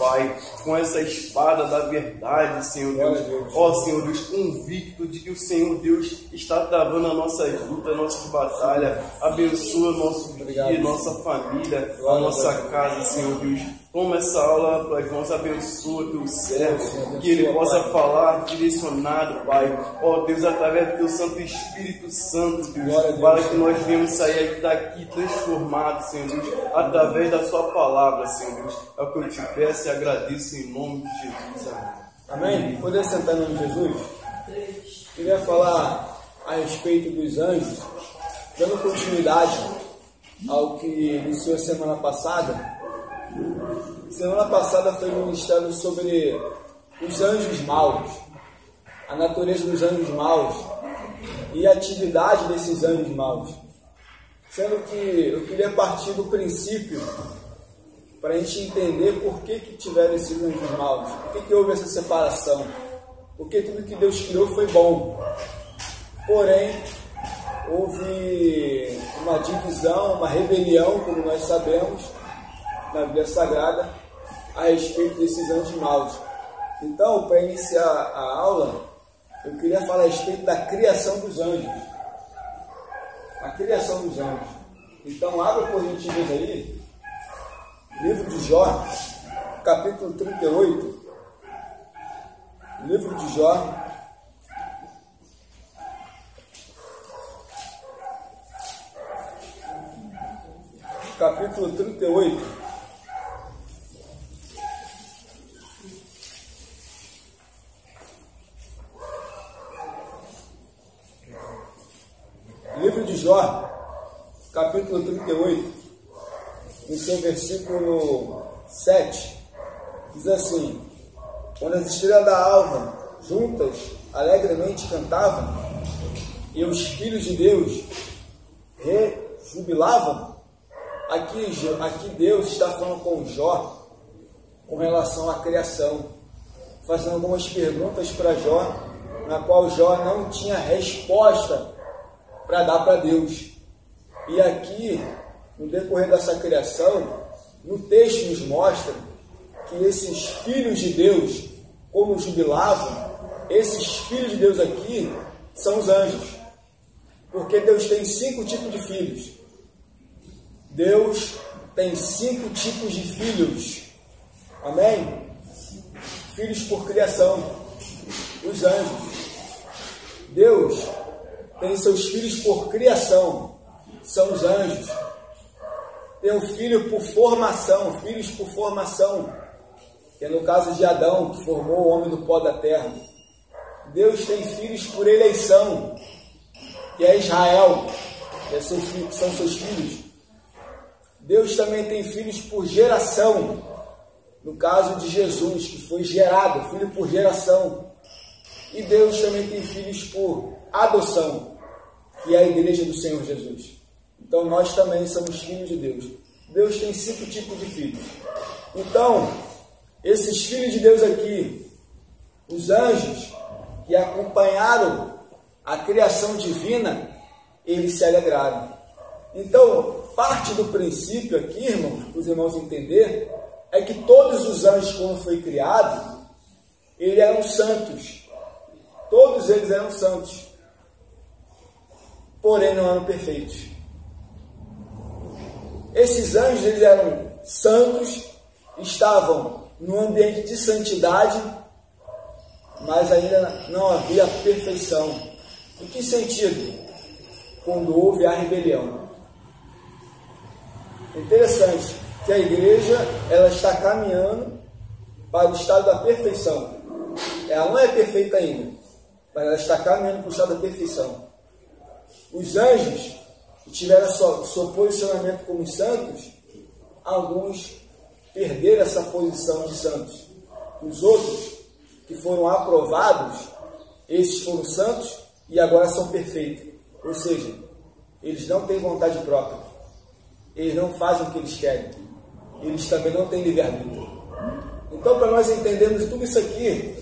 Pai, com essa espada da verdade, Senhor Deus. Ó Senhor Deus, convicto de que o Senhor Deus está travando a nossa luta, a nossa batalha. Abençoa nosso dia, nossa família, a nossa casa, Senhor Deus. Toma essa aula para as mãos, abençoa teu servo, que ele possa falar direcionado, Pai. Ó Deus, através do teu Santo Espírito Santo, Deus, para que nós venhamos sair daqui transformados, Senhor Deus, através da sua palavra, Senhor Deus. É o que eu te peço e agradeço em nome de Jesus. Amém. Amém? Poder sentar em nome de Jesus? Queria falar a respeito dos anjos, dando continuidade ao que iniciou semana passada. Semana passada foi ministrado sobre os anjos maus, a natureza dos anjos maus e a atividade desses anjos maus. Sendo que eu queria partir do princípio para a gente entender por que tiveram esses anjos maus, por que houve essa separação, porque tudo que Deus criou foi bom. Porém, houve uma divisão, uma rebelião, como nós sabemos, na Bíblia Sagrada, a respeito desses anjos maus. Então, para iniciar a aula, eu queria falar a respeito da criação dos anjos. A criação dos anjos. Então, abra por gentileza aí, livro de Jó, capítulo 38. Livro de Jó, capítulo 38. Livro de Jó, capítulo 38, no seu versículo 7, diz assim: quando as estrelas da alva juntas alegremente cantavam, e os filhos de Deus rejubilavam. Aqui Deus está falando com Jó com relação à criação, fazendo algumas perguntas para Jó, na qual Jó não tinha resposta para dar para Deus. E aqui, no decorrer dessa criação, no texto nos mostra que esses filhos de Deus, como jubilavam, esses filhos de Deus aqui são os anjos. Porque Deus tem 5 tipos de filhos. Deus tem 5 tipos de filhos. Amém? Filhos por criação. Os anjos. Deus tem seus filhos por criação. São os anjos. Tem um filho por formação. Filhos por formação. Que é no caso de Adão, que formou o homem do pó da terra. Deus tem filhos por eleição. Que é Israel. Que são seus filhos. Deus também tem filhos por geração. No caso de Jesus, que foi gerado, filho por geração. E Deus também tem filhos por adoção, que é a igreja do Senhor Jesus. Então nós também somos filhos de Deus. Deus tem 5 tipos de filhos. Então, esses filhos de Deus aqui, os anjos que acompanharam a criação divina, eles se alegraram. Então, parte do princípio aqui, irmãos, para os irmãos entenderem, é que todos os anjos, quando foi criado, eles eram santos. Todos eles eram santos. Porém, não eram perfeitos. Esses anjos, eles eram santos, estavam no ambiente de santidade, mas ainda não havia perfeição. Em que sentido? Quando houve a rebelião. É interessante que a igreja, ela está caminhando para o estado da perfeição. Ela não é perfeita ainda, mas ela está caminhando para o estado da perfeição. Os anjos que tiveram seu posicionamento como santos, alguns perderam essa posição de santos. Os outros que foram aprovados, esses foram santos e agora são perfeitos. Ou seja, eles não têm vontade própria. Eles não fazem o que eles querem. Eles também não têm livre-arbítrio. Então, para nós entendermos tudo isso aqui,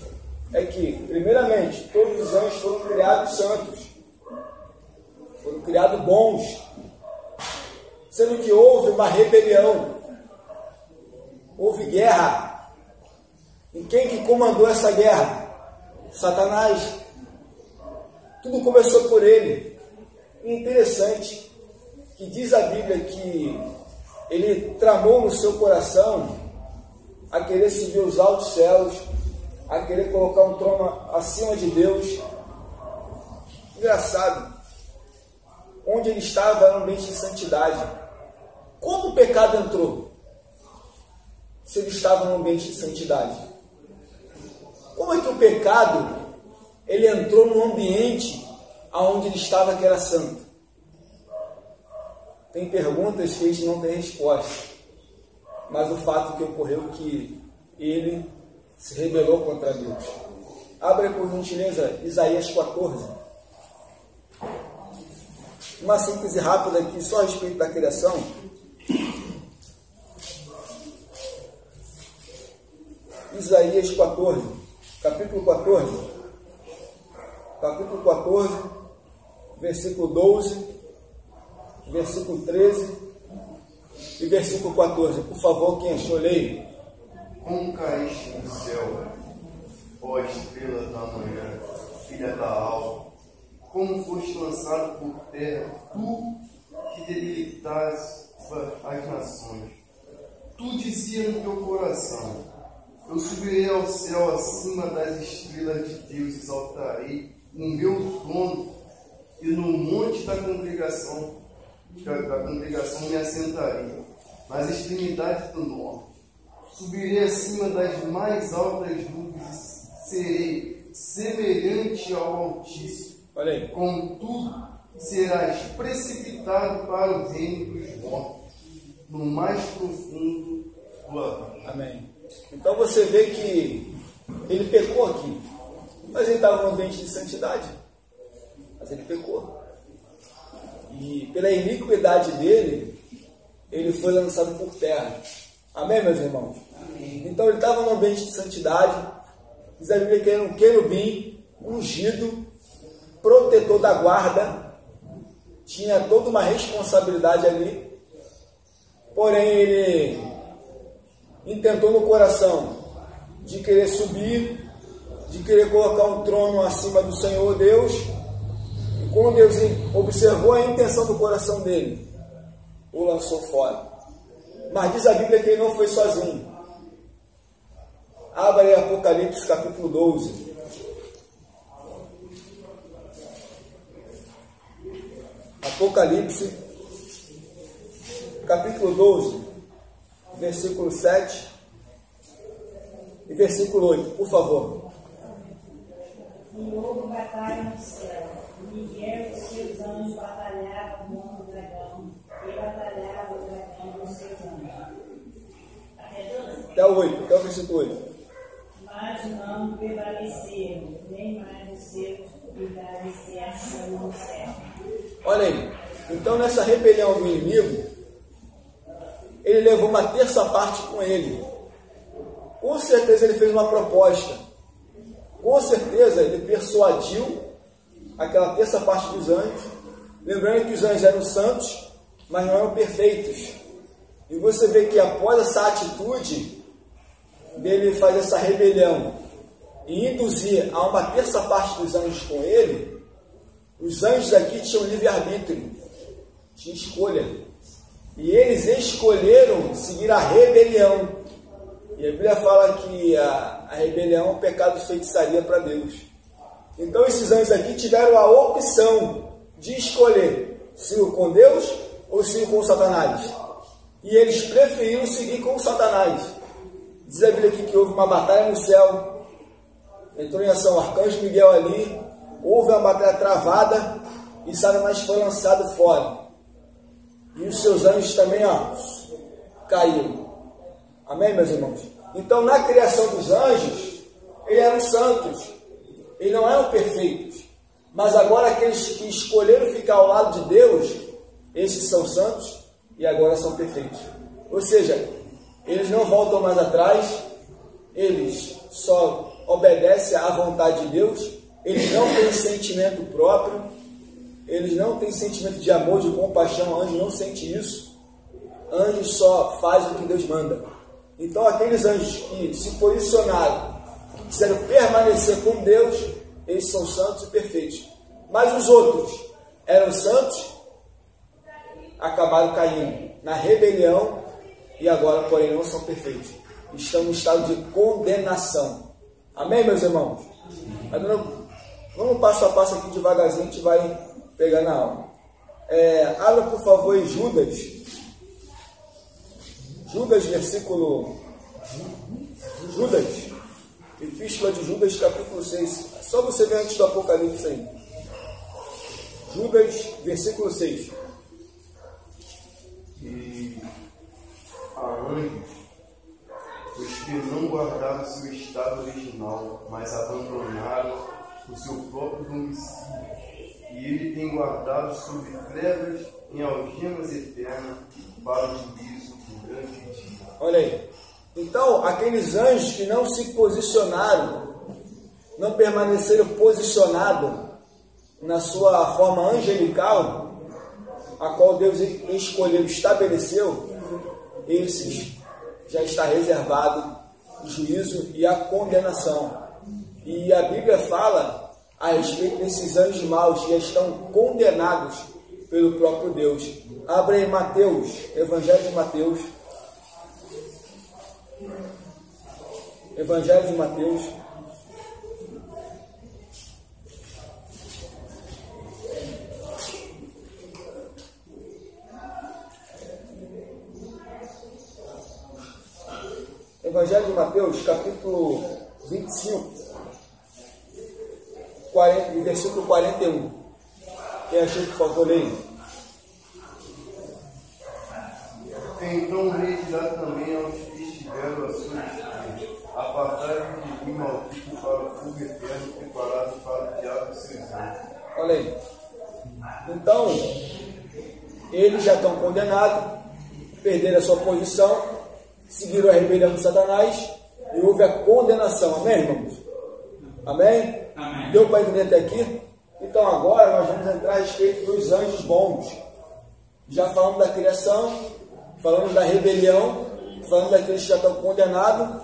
é que, primeiramente, todos os anjos foram criados santos. Foram criados bons. Sendo que houve uma rebelião. Houve guerra E quem que comandou essa guerra? Satanás. Tudo começou por ele. E interessante que diz a Bíblia que ele tramou no seu coração a querer subir os altos céus, a querer colocar um trono acima de Deus. Engraçado, onde ele estava era um ambiente de santidade. Como o pecado entrou? Se ele estava num ambiente de santidade. Como é que o pecado ele entrou num ambiente onde ele estava que era santo? Tem perguntas que a gente não tem resposta. Mas o fato que ocorreu é que ele se rebelou contra Deus. Abra por gentileza Isaías 14. Uma síntese rápida aqui, só a respeito da criação. Isaías 14, capítulo 14, versículo 12, versículo 13 e versículo 14. Por favor, quem achou, leia. Como caíste do céu, ó estrela da manhã, filha da alva, como foste lançado por terra, tu que debilitavas as nações. Tu dizia no teu coração: eu subirei ao céu acima das estrelas de Deus, exaltarei o meu trono, e no monte da congregação me assentarei, nas extremidades do norte. Subirei acima das mais altas nuvens e serei semelhante ao Altíssimo. Olha aí. Contudo, serás precipitado para o reino dos mortos, no mais profundo do abismo. Amém. Então você vê que ele pecou aqui, mas ele estava num ambiente de santidade, mas ele pecou. E pela iniquidade dele, ele foi lançado por terra. Amém, meus irmãos? Amém. Então ele estava num ambiente de santidade. Diz a Bíblia que era um querubim ungido, protetor da guarda, tinha toda uma responsabilidade ali. Porém ele intentou no coração de querer subir, de querer colocar um trono acima do Senhor Deus. E quando Deus observou a intenção do coração dele, o lançou fora. Mas diz a Bíblia que ele não foi sozinho. Abra aí Apocalipse capítulo 12. Apocalipse capítulo 12, versículo 7 e versículo 8, por favor. E houve batalha no céu. Miguel e seus anjos batalhavam contra o dragão, e batalhava o dragão com seus anjos. Até o 8, até o versículo 8. Mas não prevaleceram, nem mais os seus lugares se achou no céu. Olha aí, então nessa rebelião do inimigo, ele levou uma terça parte com ele. Com certeza ele fez uma proposta. Com certeza ele persuadiu aquela terça parte dos anjos. Lembrando que os anjos eram santos, mas não eram perfeitos. E você vê que após essa atitude dele fazer essa rebelião e induzir a uma terça parte dos anjos com ele, os anjos aqui tinham livre-arbítrio, tinham escolha. E eles escolheram seguir a rebelião. E a Bíblia fala que a rebelião é um pecado de feitiçaria para Deus. Então esses anjos aqui tiveram a opção de escolher se ir com Deus ou se ir com Satanás. E eles preferiram seguir com Satanás. Diz a Bíblia aqui que houve uma batalha no céu. Entrou em ação o arcanjo Miguel ali. Houve uma batalha travada e Satanás foi lançado fora. E os seus anjos também, caíram. Amém, meus irmãos? Então, na criação dos anjos, eles eram santos. Eles não eram perfeitos. Mas agora, aqueles que escolheram ficar ao lado de Deus, esses são santos e agora são perfeitos. Ou seja, eles não voltam mais atrás, eles só obedecem à vontade de Deus, eles não têm sentimento próprio, eles não têm sentimento de amor, de compaixão. Anjo não sente isso. Anjo só faz o que Deus manda. Então aqueles anjos que se posicionaram, que quiseram permanecer com Deus, eles são santos e perfeitos. Mas os outros eram santos, acabaram caindo na rebelião e agora, porém, não são perfeitos. Estão em estado de condenação. Amém, meus irmãos? Vamos passo a passo aqui devagarzinho, a gente vai pegar na aula. Abra, por favor, em Judas. Judas, Epístola de Judas, capítulo 6. É só você ver antes do Apocalipse aí. Judas, versículo 6. E a anjos, os que não guardaram seu estado original, mas abandonaram o seu próprio domicílio, e ele tem guardado sob trevas em algemas eternas para o juízo do grande dia. Olha aí. Então, aqueles anjos que não se posicionaram, não permaneceram posicionados na sua forma angelical, a qual Deus escolheu, estabeleceu, esses já está reservado o juízo e a condenação. E a Bíblia fala a respeito desses anjos maus que já estão condenados pelo próprio Deus. Abra aí Mateus, Evangelho de Mateus. Evangelho de Mateus. Evangelho de Mateus, capítulo 25, versículo 41. Quem achou, por favor, leia. Então o rei dirá também aos que estiveram a sua esquerda: apartai-vos de mim, maldito, para o fogo eterno preparado para o diabo e seus anjos. Olha aí. Então, eles já estão condenados, perderam a sua posição, seguiram a rebelião de Satanás e houve a condenação. Amém, irmãos? Amém? Amém. Deu para entender até aqui? Então agora nós vamos entrar a respeito dos anjos bons. Já falamos da criação, falamos da rebelião, falamos daqueles que já estão condenados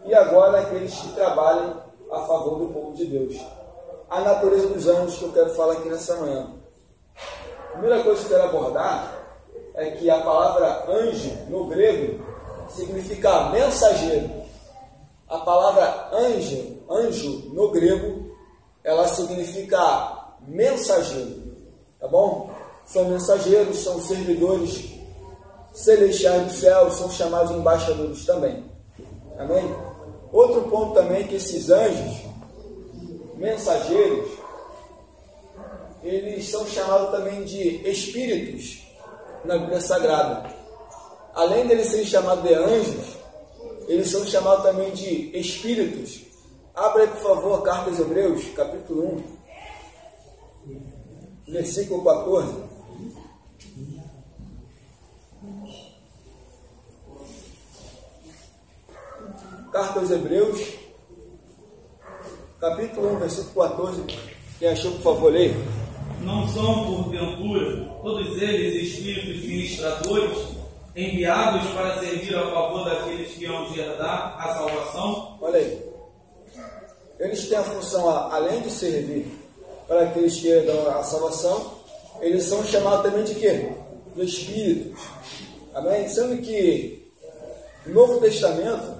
e agora aqueles que trabalham a favor do povo de Deus. A natureza dos anjos que eu quero falar aqui nessa manhã. A primeira coisa que eu quero abordar é que a palavra anjo no grego significa mensageiro. A palavra anjo no grego, ela significa mensageiro, tá bom? São mensageiros, são servidores celestiais do céu, são chamados embaixadores também. Amém? Outro ponto também é que esses anjos mensageiros, eles são chamados também de espíritos na Bíblia Sagrada. Além de eles serem chamados de anjos, eles são chamados também de espíritos. Abra aí, por favor, a carta aos Hebreus, capítulo 1, versículo 14. Carta aos Hebreus, capítulo 1, versículo 14. Quem achou, por favor, leia. Não são, porventura, todos eles espíritos ministradores, enviados para servir a favor daqueles que hão de herdar a salvação? Olha aí. Eles têm a função, além de servir para aqueles que herdam a salvação, eles são chamados também de quê? De espíritos. Amém? Sendo que no Novo Testamento,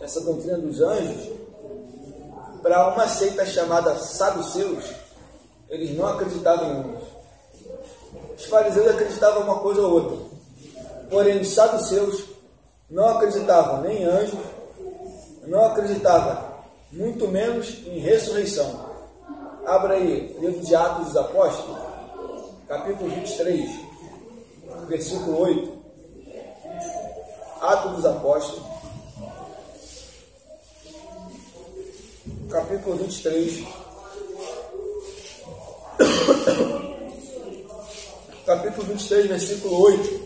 essa doutrina dos anjos, para uma seita chamada saduceus, eles não acreditavam em anjos. Os fariseus acreditavam em uma coisa ou outra. Porém, os saduceus não acreditavam nem em anjos, não acreditavam, muito menos em ressurreição. Abra aí, livro de Atos dos Apóstolos, capítulo 23, versículo 8. Atos dos Apóstolos, capítulo 23, capítulo 23, versículo 8.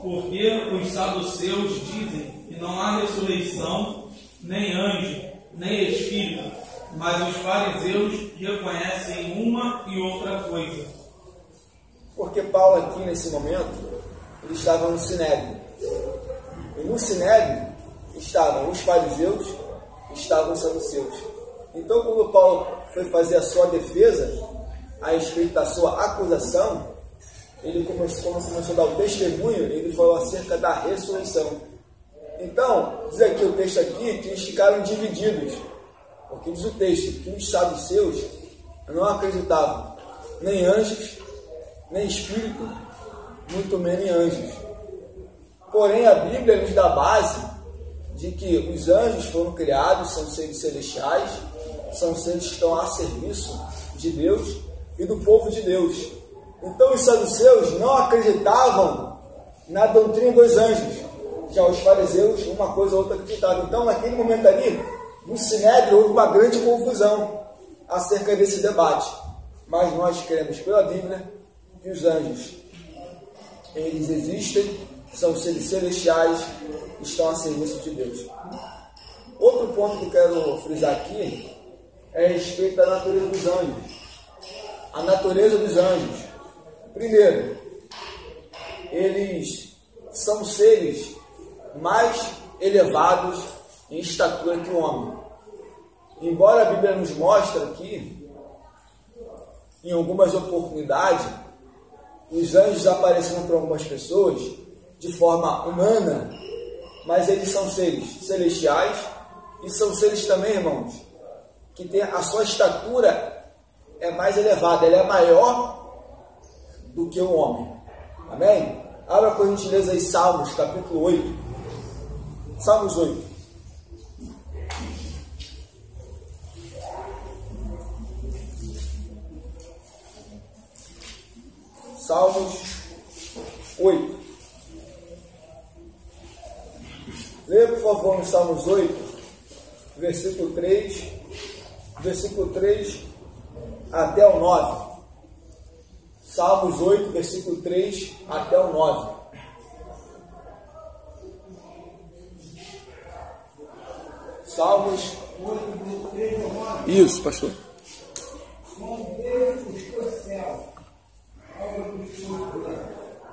Porque os saduceus dizem que não há ressurreição, nem anjo, nem espírito, Mas os fariseus reconhecem uma e outra coisa. Porque Paulo aqui nesse momento, ele estava no Sinédrio. E no Sinédrio estavam os fariseus, estavam os saduceus. Então quando Paulo foi fazer a sua defesa a respeito da sua acusação, ele começou a dar o testemunho, ele falou acerca da ressurreição. Então, diz aqui o texto aqui que eles ficaram divididos. Porque diz o texto que os saduceus não acreditavam nem anjos, nem espírito, muito menos em anjos. Porém, a Bíblia nos dá base de que os anjos foram criados, são seres celestiais, são seres que estão a serviço de Deus e do povo de Deus. Então, os saduceus não acreditavam na doutrina dos anjos. Já os fariseus, uma coisa ou outra acreditavam. Então, naquele momento ali, no Sinédrio, houve uma grande confusão acerca desse debate. Mas nós cremos pela Bíblia que os anjos, eles existem, são seres celestiais, estão a serviço de Deus. Outro ponto que eu quero frisar aqui é a respeito da natureza dos anjos. A natureza dos anjos. Primeiro, eles são seres mais elevados em estatura que o homem. Embora a Bíblia nos mostre aqui, em algumas oportunidades, os anjos apareceram para algumas pessoas de forma humana, mas eles são seres celestiais e são seres também, irmãos, que tem a sua estatura é mais elevada, ela é maior do que o homem. Amém? Abra por gentileza aí Salmos, capítulo 8. Salmos 8. Salmos 8. Leia, por favor, no Salmos 8, versículo 3 até o 9. Salmos 8, versículo 3 até o 9. Salmos 8, 3 ao 9. Isso, pastor. Com Deus buscou o céu, obra dos seus dedos,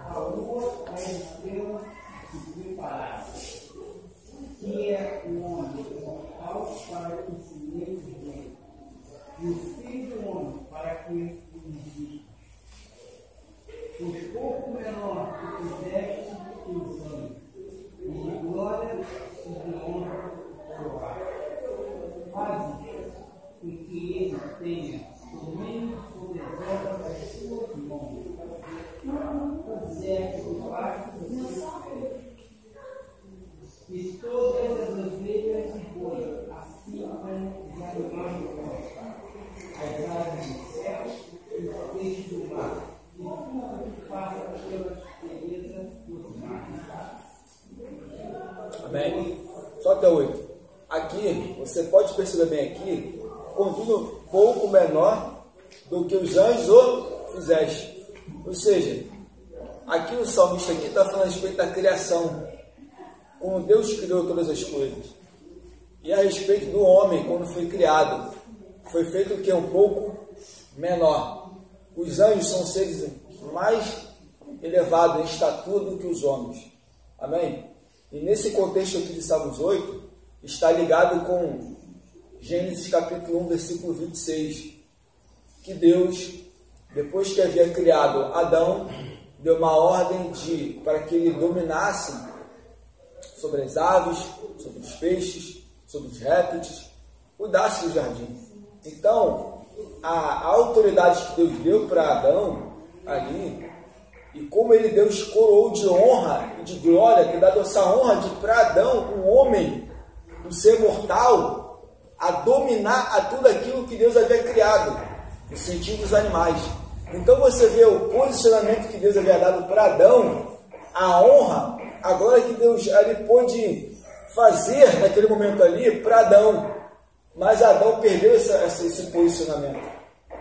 a lua, a estrela se prepararam. Que é o homem mortal para que se nele bem, e o filho do homem para que o exista. Pois pouco menor que fizeste os anjos, e de glória e de honra provar. Faz com que ele tenha domínio sobre as obras das suas mãos. Observe o pacto do seu pé. E todas as ovelhas e bois, assim como os animais do campo, as aves do céu e os peixes do mar, e tudo que passa pela beleza dos mares. Amém? Só até 8. Aqui, você pode perceber bem aqui, contudo, pouco menor do que os anjos o fizeste. Ou seja, aqui o salmista aqui está falando a respeito da criação, como Deus criou todas as coisas. E a respeito do homem, quando foi criado, foi feito o que? Um pouco menor. Os anjos são seres mais elevados em estatura do que os homens. Amém? E nesse contexto aqui de Salmos 8, está ligado com Gênesis capítulo 1, versículo 26, que Deus, depois que havia criado Adão, deu uma ordem para que ele dominasse sobre as aves, sobre os peixes, sobre os répteis, cuidasse do jardim. Então, a autoridade que Deus deu para Adão ali, e como ele Deus coroou de honra e de glória, ter dado essa honra para Adão, um homem, um ser mortal, a dominar a tudo aquilo que Deus havia criado, no sentido dos animais. Então você vê o posicionamento que Deus havia dado para Adão, a honra, a glória que Deus ali pôde fazer naquele momento ali para Adão. Mas Adão perdeu esse posicionamento,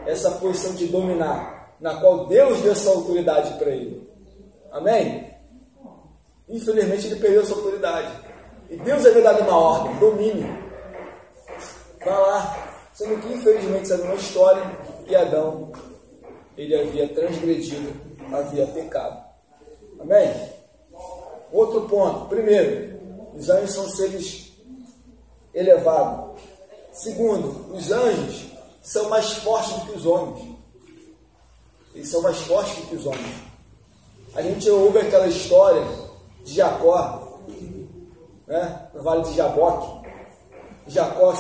essa posição de dominar, na qual Deus deu essa autoridade para ele. Amém? Infelizmente ele perdeu essa autoridade. E Deus havia dado uma ordem, domínio. Vá lá, Sendo que, infelizmente, sabe uma história que Adão, ele havia transgredido, havia pecado. Amém? Outro ponto. Primeiro, os anjos são seres elevados. Segundo, os anjos são mais fortes do que os homens. Eles são mais fortes do que os homens. A gente ouve aquela história de Jacó, né? No Vale de Jaboque. Jacó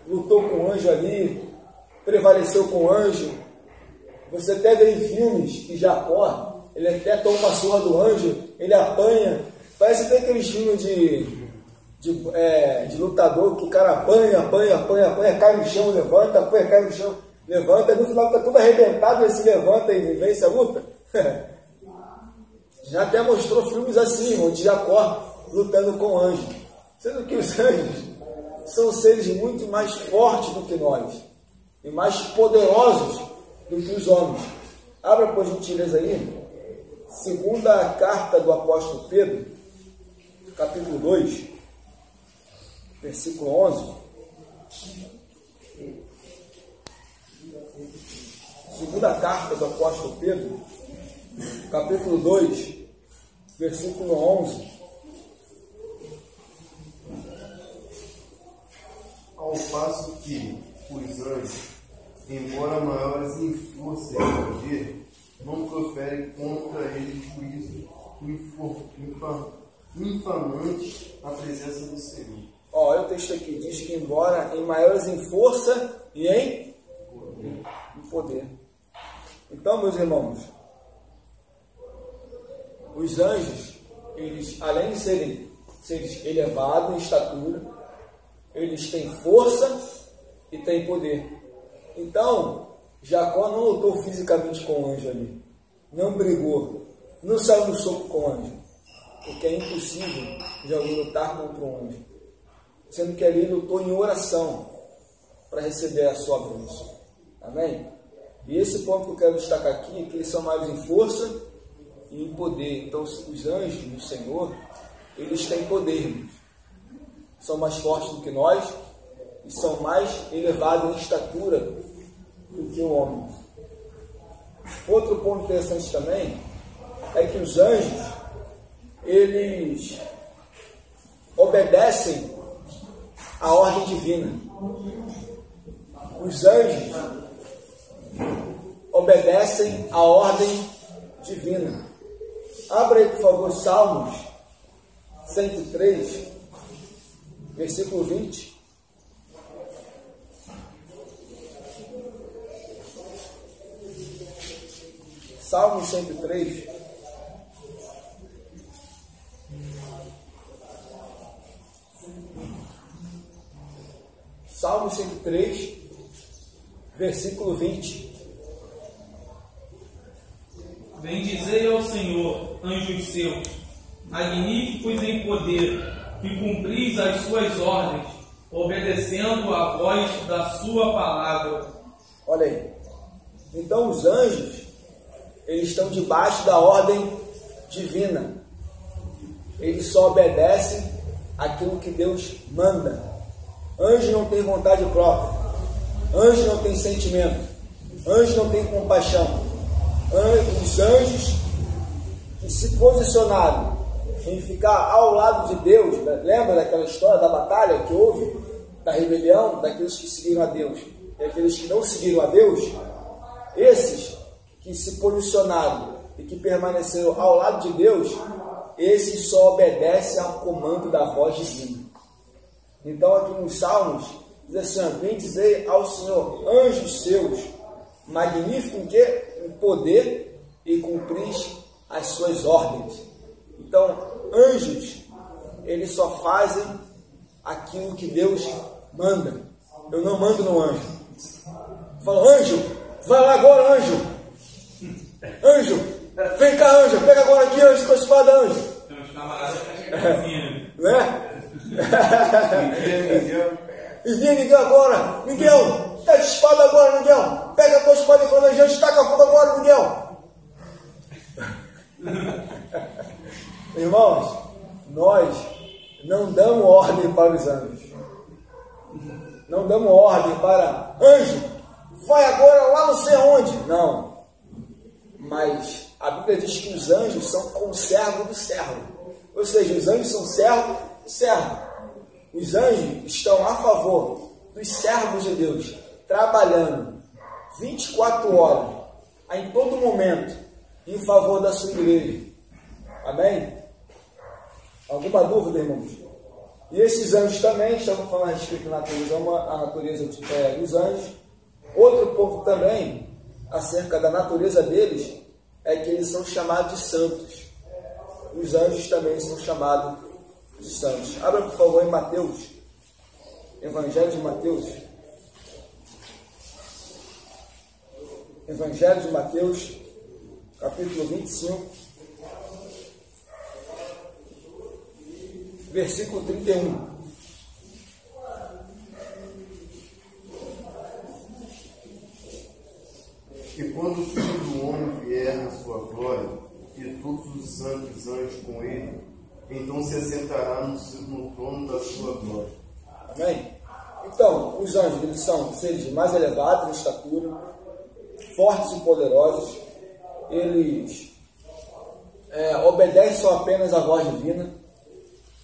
lutou com o anjo ali, prevaleceu com o anjo. Você até vê em filmes que Jacó, ele até toma uma surra do anjo, ele apanha. Parece até aqueles filmes de lutador que o cara apanha, cai no chão, levanta, apanha, cai no chão, levanta, e no final está tudo arrebentado, ele se levanta e vence a luta. Já até mostrou filmes assim, onde Jacó lutando com o anjo. Sendo que os anjos são seres muito mais fortes do que nós e mais poderosos do que os homens. Abra, por gentileza, aí, segunda carta do apóstolo Pedro, capítulo 2, versículo 11. Segunda carta do apóstolo Pedro, capítulo 2, versículo 11. Ao passo que os anjos, embora maiores em força e poder, não proferem contra eles juízo infamante na presença do Senhor. Olha o texto aqui, diz que embora em maiores em força e em poder. Então, meus irmãos, os anjos, eles, além de serem seres elevados em estatura, eles têm força e têm poder. Então, Jacó não lutou fisicamente com o anjo ali, não brigou, não saiu no soco com o anjo, porque é impossível de alguém lutar contra um anjo, sendo que ali lutou em oração para receber a sua bênção. Amém? E esse ponto que eu quero destacar aqui é que eles são mais em força e em poder. Então, os anjos do Senhor, eles têm poder, são mais fortes do que nós e são mais elevados em estatura do que o homem. Outro ponto interessante também é que os anjos, eles obedecem à ordem divina. Os anjos obedecem à ordem divina. Abra aí, por favor, Salmos 103, versículo 20. Salmos 103. Salmos 103, versículo 20. Bendizei ao Senhor, anjos seus, magníficos em poder, que cumpris as suas ordens, obedecendo à voz da sua palavra. Olha aí. Então os anjos, eles estão debaixo da ordem divina. Eles só obedecem aquilo que Deus manda. Anjo não tem vontade própria. Anjo não tem sentimento. Anjo não tem compaixão. Os anjos que se posicionaram em ficar ao lado de Deus, né? Lembra daquela história da batalha que houve, da rebelião, daqueles que seguiram a Deus e aqueles que não seguiram a Deus? Esses que se posicionaram e que permaneceram ao lado de Deus, esses só obedecem ao comando da voz divina. Então aqui nos Salmos diz assim: bendizei ao Senhor, anjos seus, magnífico em quê? Em poder, e cumpris as suas ordens. Então, anjos, eles só fazem aquilo que Deus manda. Eu não mando no anjo. Falo, anjo, vai lá agora, anjo. Anjo, vem cá, anjo, pega agora aqui, anjo, com a espada, anjo. Tem uns camaradas que acham Não é? Envia Miguel agora. Miguel, pega a espada agora, Miguel. Pega a tua espada e fala, anjo, taca fogo agora, Miguel. Irmãos, nós não damos ordem para os anjos. Não damos ordem para anjo, vai agora lá não sei aonde. Não. Mas a Bíblia diz que os anjos são conservos do servo. Ou seja, os anjos são servo do servo. Os anjos estão a favor dos servos de Deus, trabalhando 24 horas, em todo momento, em favor da sua igreja. Amém? Alguma dúvida, irmãos? E esses anjos também, estamos falando a respeito da natureza, a natureza dos anjos. Outro ponto também, acerca da natureza deles, é que eles são chamados de santos. Os anjos também são chamados de santos. Abra, por favor, em Mateus, Evangelho de Mateus. Evangelho de Mateus, capítulo 25, versículo 31. E quando o Filho do Homem vier na sua glória, e todos os santos anjos com ele, então se assentará no trono da sua glória. Amém? Então, os anjos, eles são seres mais elevados em estatura, fortes e poderosos. Eles obedecem só apenas à voz divina.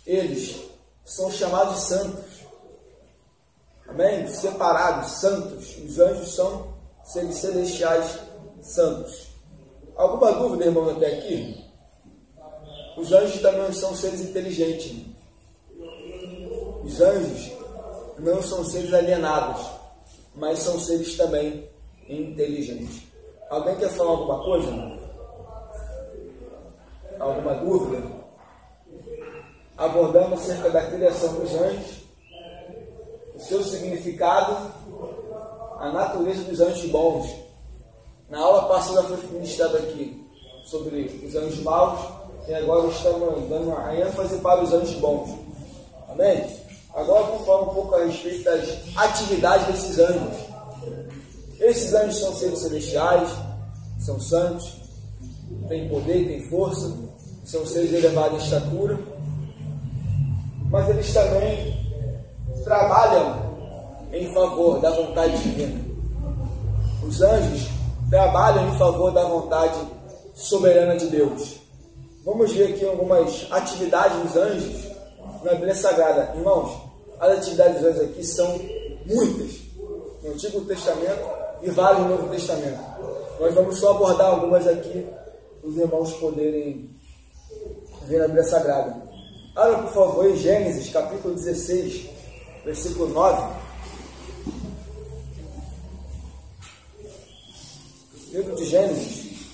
Eles são chamados de santos. Amém? Separados, santos. Os anjos são seres celestiais santos. Alguma dúvida, irmão, até aqui? Os anjos também são seres inteligentes. Os anjos não são seres alienados, mas são seres também inteligentes. Alguém quer falar alguma coisa, irmão? Alguma dúvida? Abordamos acerca da criação dos anjos, o seu significado, a natureza dos anjos bons. Na aula passada foi ministrado aqui sobre os anjos maus, e agora estamos dando a ênfase para os anjos bons. Amém? Agora vamos falar um pouco a respeito das atividades desses anjos. Esses anjos são seres celestiais, são santos, têm poder, têm força, são seres elevados em estatura, mas eles também trabalham em favor da vontade divina. Os anjos trabalham em favor da vontade soberana de Deus. Vamos ver aqui algumas atividades dos anjos na Bíblia Sagrada. Irmãos, as atividades dos anjos aqui são muitas no Antigo Testamento e várias no Novo Testamento. Nós vamos só abordar algumas aqui para os irmãos poderem ver na Bíblia Sagrada. Abra, por favor, em Gênesis, capítulo 16, versículo 9. Livro de Gênesis,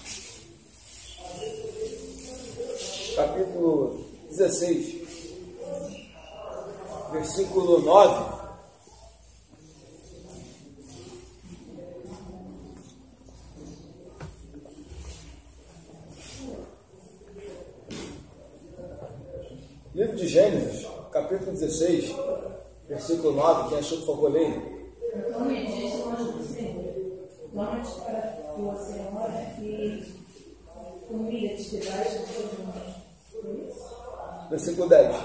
capítulo 16, versículo 9. Livro de Gênesis, capítulo 16, versículo 9. Quem achou, por favor, leia. Então me disse o anjo do Senhor: lama-te para tua senhora e humilha-te debaixo dos seus mãos. Versículo 10.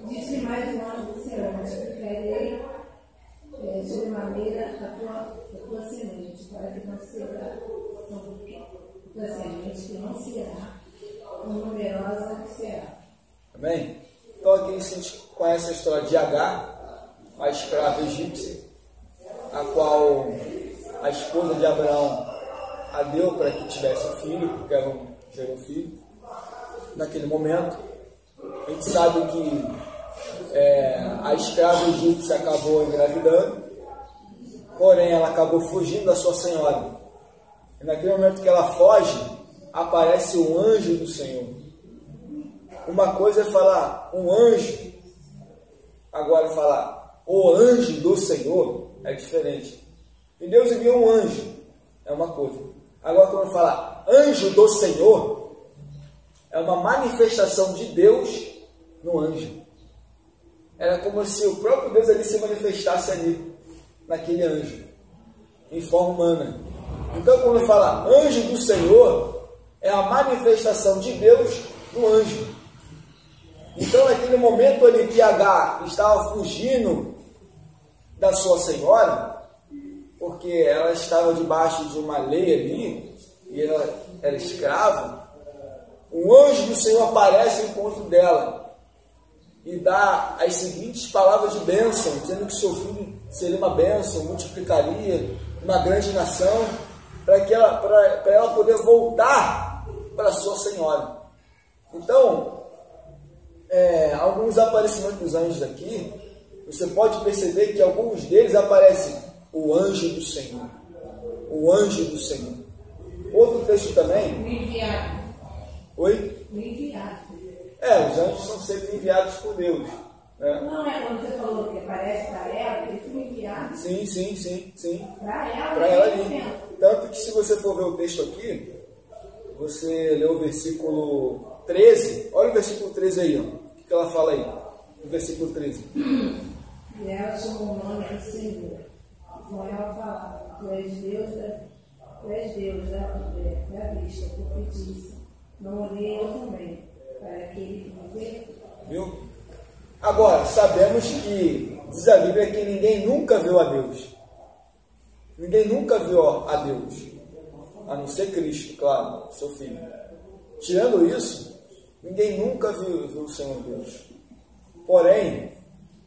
Disse mais o anjo do Senhor: multiplicarei sobremaneira a tua semente, para que não será tua semente, que não será tão numerosa que será. Amém? Então aqui a gente conhece a história de Agar, a escrava egípcia, a qual a esposa de Abraão a deu para que tivesse um filho, porque ela não gerou filho. Naquele momento, a gente sabe que a escrava egípcia acabou engravidando, porém ela acabou fugindo da sua senhora. E naquele momento que ela foge, aparece o anjo do Senhor. Uma coisa é falar um anjo, agora falar o anjo do Senhor é diferente. E Deus enviou um anjo, é uma coisa. Agora quando falar anjo do Senhor, é uma manifestação de Deus no anjo. Era como se o próprio Deus ali se manifestasse ali, naquele anjo, em forma humana. Então quando fala anjo do Senhor, é a manifestação de Deus no anjo. Então, naquele momento ali que Agar estava fugindo da sua senhora, porque ela estava debaixo de uma lei ali, e ela era escrava, o anjo do Senhor aparece ao encontro dela e dá as seguintes palavras de bênção, dizendo que seu filho seria uma bênção, multiplicaria, uma grande nação, para ela poder voltar para sua senhora. Então, alguns aparecimentos dos anjos aqui, você pode perceber que alguns deles aparecem o anjo do Senhor. O anjo do Senhor. Outro texto também. O enviado. Oi? O enviado. Os anjos são sempre enviados por Deus. Né? Não é quando você falou que aparece para ela, ele foi enviado. Sim. Para ela. Para ela ali. Tanto que se você for ver o texto aqui, você lê o versículo 13. Olha o versículo 13 aí, ó. O que ela fala aí? O versículo 13. E ela chamou o nome do Senhor. Com ela falava, tu és Deus da vista, profetiça. Não olhei eu também, para que ele viver. Viu? Agora, sabemos que, diz a Bíblia, que ninguém nunca viu a Deus. Ninguém nunca viu a Deus. A não ser Cristo, claro, seu Filho. Tirando isso, ninguém nunca viu o Senhor Deus. Porém,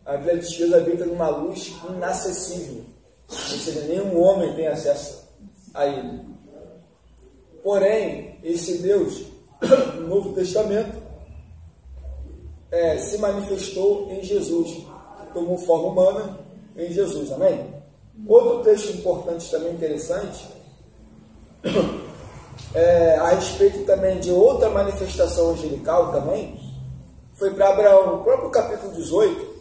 a Bíblia diz que Deus habita numa luz inacessível. Ou seja, nenhum homem tem acesso a Ele. Porém, esse Deus, no Novo Testamento, se manifestou em Jesus. Tomou forma humana em Jesus. Amém? Outro texto importante também, interessante, a respeito também de outra manifestação angelical também, foi para Abraão. No próprio capítulo 18,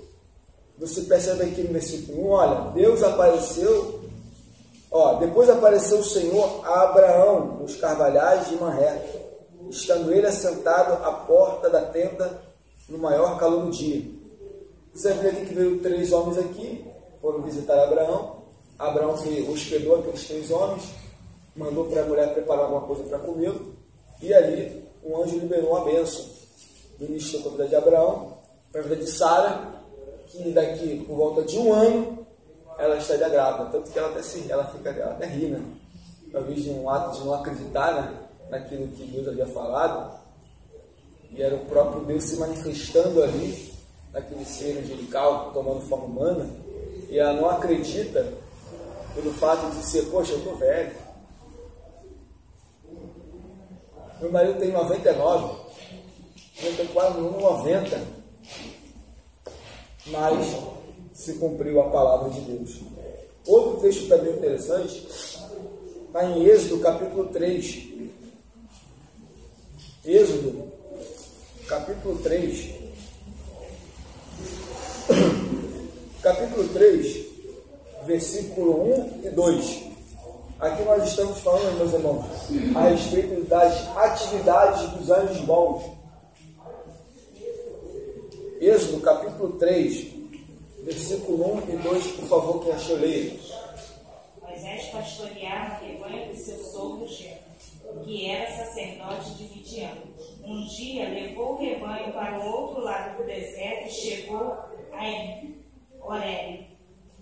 você percebe aqui no versículo 1, olha, Deus apareceu, depois apareceu o Senhor a Abraão nos carvalhais de Manré, estando ele assentado à porta da tenda no maior calor do dia. Você vê aqui que veio 3 homens aqui, foram visitar Abraão. Abraão que hospedou aqueles 3 homens, mandou para a mulher preparar alguma coisa para comer, e ali um anjo liberou uma bênção do início da vida de Abraão para a vida de Sara, que daqui por volta de 1 ano ela estaria grávida, tanto que ela até ri, né? Talvez de um ato de não acreditar, né, naquilo que Deus havia falado, e era o próprio Deus se manifestando ali, naquele ser angelical, tomando forma humana, e ela não acredita pelo fato de ser, poxa, eu estou velho, meu marido tem 99, eu tenho quase 90, mas se cumpriu a palavra de Deus. Outro texto também interessante está em Êxodo capítulo 3. Êxodo capítulo 3. Capítulo 3, versículo 1 e 2. Aqui nós estamos falando, meus irmãos, a respeito das atividades dos anjos bons. Êxodo capítulo 3, versículo 1 e 2, por favor, quem achou, leia. Moisés pastoreava o rebanho de seu sogro Jetro, que era sacerdote de Midian. Um dia levou o rebanho para o outro lado do deserto e chegou a Horebe,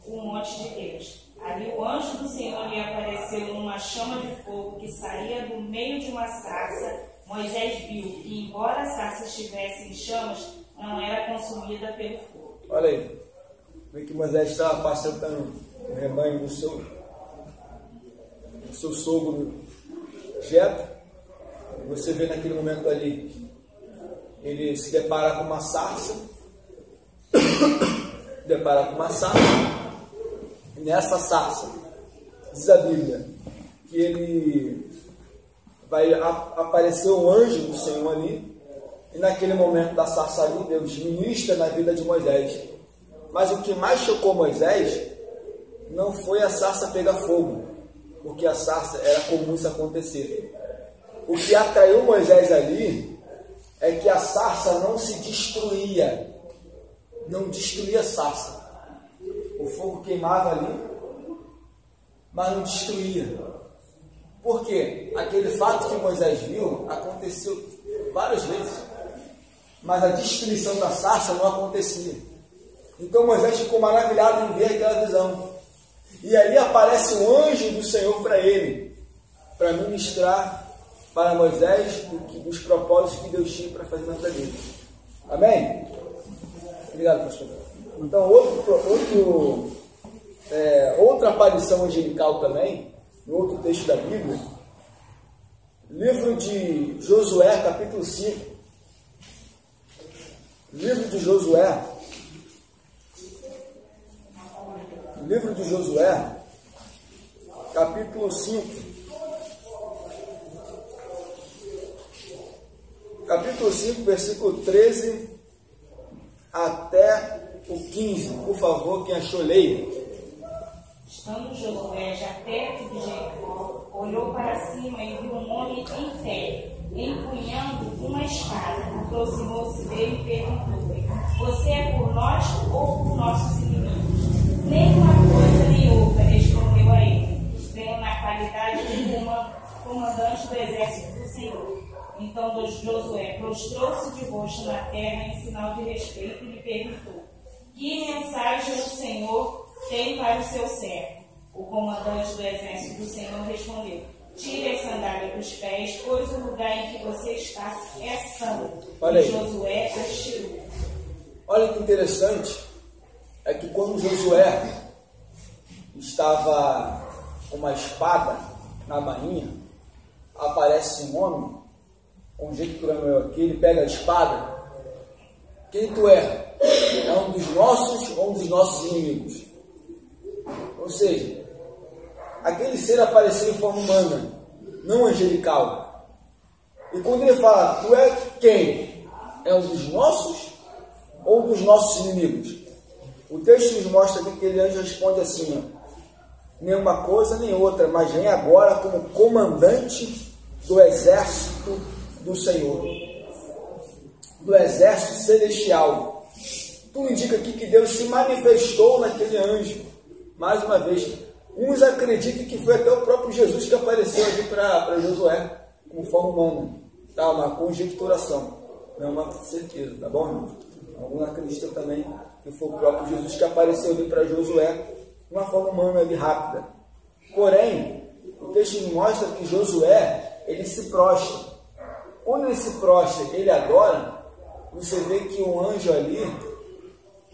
o monte de Deus. Ali o anjo do Senhor lhe apareceu numa chama de fogo que saía do meio de uma sarça. Moisés viu que, embora a sarça estivesse em chamas, não era consumida pelo fogo. Olha aí, vê que Moisés estava apacentando o rebanho do seu sogro Jetro. Você vê naquele momento ali, ele se depara com uma sarça, e nessa sarça, diz a Bíblia, que ele vai aparecer o anjo do Senhor ali, e naquele momento da sarça ali, Deus ministra na vida de Moisés. Mas o que mais chocou Moisés não foi a sarça pegar fogo, porque a sarça era comum isso acontecer. O que atraiu Moisés ali é que a sarça não se destruía, não destruía a sarça. O fogo queimava ali, mas não destruía. Por quê? Aquele fato que Moisés viu aconteceu várias vezes. mas a destruição da sarça não acontecia. Então Moisés ficou maravilhado em ver aquela visão. E ali aparece um anjo do Senhor para ele, para ministrar para Moisés dos propósitos que Deus tinha para fazer na vida dele. Amém? Obrigado, pastor. Então, outra aparição angelical também, no outro texto da Bíblia, livro de Josué, capítulo 5. Livro de Josué, capítulo 5. Capítulo 5, versículo 13 até o 15. Por favor, quem achou, leia. Estando Josué já perto de Jericó, olhou para cima e viu um homem em pé, empunhando uma espada. Aproximou-se dele e perguntou-lhe: Você é por nós ou por nossos inimigos? Nem uma coisa nem outra, respondeu a ele. Venho na qualidade de comandante do exército do Senhor. Então Josué prostrou-se de rosto na terra em sinal de respeito e lhe perguntou: Que mensagem o Senhor tem para o seu servo? O comandante do exército do Senhor respondeu: Tire as sandálias dos pés, pois o lugar em que você está é santo. E Josué as tirou. Olha que interessante, é que quando Josué estava com uma espada na bainha, aparece um homem, conjecturando eu aqui, ele pega a espada. Quem tu é? É um dos nossos ou um dos nossos inimigos? Ou seja, aquele ser apareceu em forma humana, não angelical. E quando ele fala, tu é quem? É um dos nossos ou um dos nossos inimigos? O texto nos mostra aqui que aquele anjo responde assim, ó, nenhuma coisa nem outra, mas vem agora como comandante do exército do Senhor, do exército celestial. Tudo indica aqui que Deus se manifestou naquele anjo. Mais uma vez, uns acreditam que foi até o próprio Jesus que apareceu ali para Josué, com forma humana. Tá, uma conjecturação, não é uma certeza, tá bom, irmão? Alguns acreditam também que foi o próprio Jesus que apareceu ali para Josué, de uma forma humana ali rápida. Porém, o texto nos mostra que Josué, ele se prostra. Quando ele se prostra, ele adora, você vê que o anjo ali,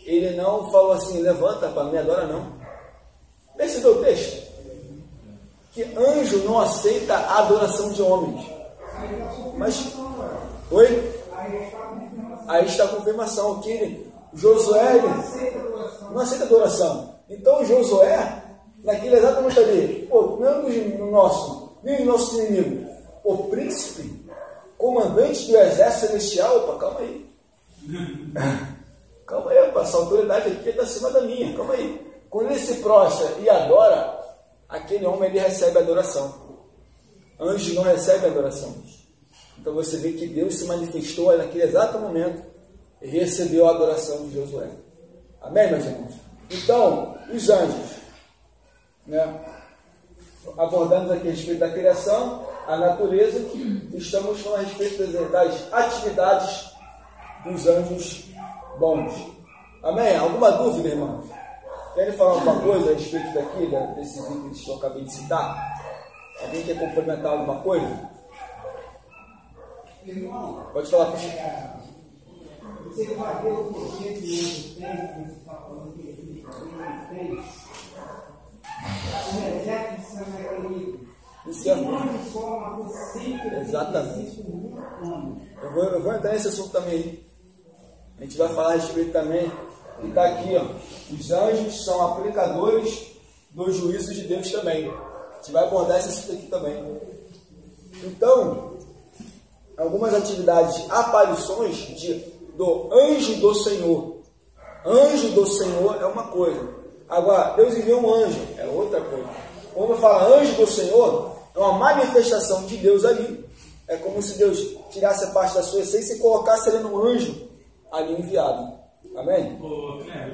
ele não falou assim, levanta para me adora não. Esse é o texto. Que anjo não aceita a adoração de homens. Mas, oi? Aí está a confirmação que Josué não aceita adoração. Então Josué, naquele exato momento ali, pô, não do nosso, nem do nosso inimigo, o príncipe, comandante do exército celestial, opa, calma aí. Calma aí, opa, essa autoridade aqui está acima da minha, calma aí. Quando ele se prostra e adora, aquele homem ele recebe adoração. Anjo não recebe adoração. Então você vê que Deus se manifestou naquele exato momento e recebeu a adoração de Josué. Amém, meus irmãos? Então, os anjos, né? Abordamos aqui a respeito da criação, a natureza, estamos falando a respeito das atividades dos anjos bons. Amém? Alguma dúvida, irmãos? Querem falar alguma coisa a respeito desses itens que eu acabei de citar? Alguém quer complementar alguma coisa? Irmão, pode falar, pastor. Você vai ver o porquê que hoje tem, como você está falando que ele tem, o exército de São Equilíbrio. Isso é bom. Exatamente. Eu vou entrar nesse assunto também. A gente vai falar a respeito também. E está aqui, ó. Os anjos são aplicadores dos juízos de Deus também. A gente vai abordar esse assunto aqui também. Então, algumas atividades, aparições do anjo do Senhor. Anjo do Senhor é uma coisa. Agora, Deus enviou um anjo, é outra coisa. Quando fala anjo do Senhor, é uma manifestação de Deus ali. É como se Deus tirasse a parte da sua essência e colocasse ele no anjo ali enviado. Amém?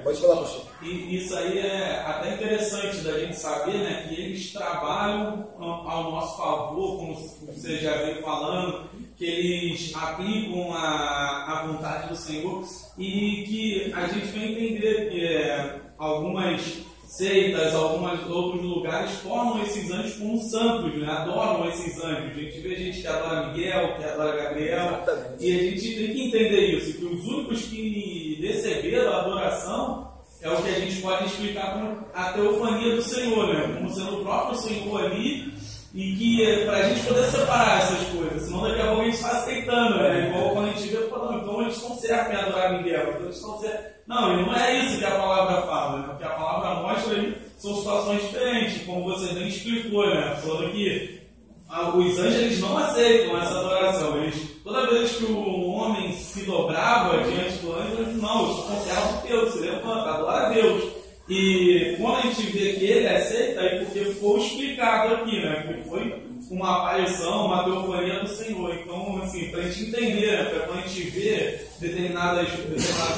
Pode falar, pastor. E isso aí é até interessante da gente saber, né, que eles trabalham ao nosso favor, como você já veio falando, que que eles aplicam a vontade do Senhor e que a gente vem entender que algumas seitas, alguns outros lugares tornam esses anjos como santos, né? Adoram esses anjos. A gente vê gente que adora Miguel, que adora Gabriel. Exatamente. E a gente tem que entender isso, que os únicos que receberam a adoração é o que a gente pode explicar como a teofania do Senhor, né? Como sendo o próprio Senhor ali, e que para a gente poder separar essas coisas, senão daqui a pouco a gente está aceitando, né? Igual quando a gente vê, então eles estão certos em adorar Miguel, então eles estão certos. Não, e não é isso que a palavra fala, né? O que a palavra mostra aí são situações diferentes, como você bem explicou, né? Falando que os anjos eles não aceitam essa adoração. Toda vez que o homem se dobrava diante do anjo, eles não, eles consideram Deus, se levanta, adora a Deus. E quando a gente vê que ele aceita, é porque ficou explicado aqui, né? Que foi uma aparição, uma teofania do Senhor. Então, assim, para a gente entender, né? Para quando a gente vê determinados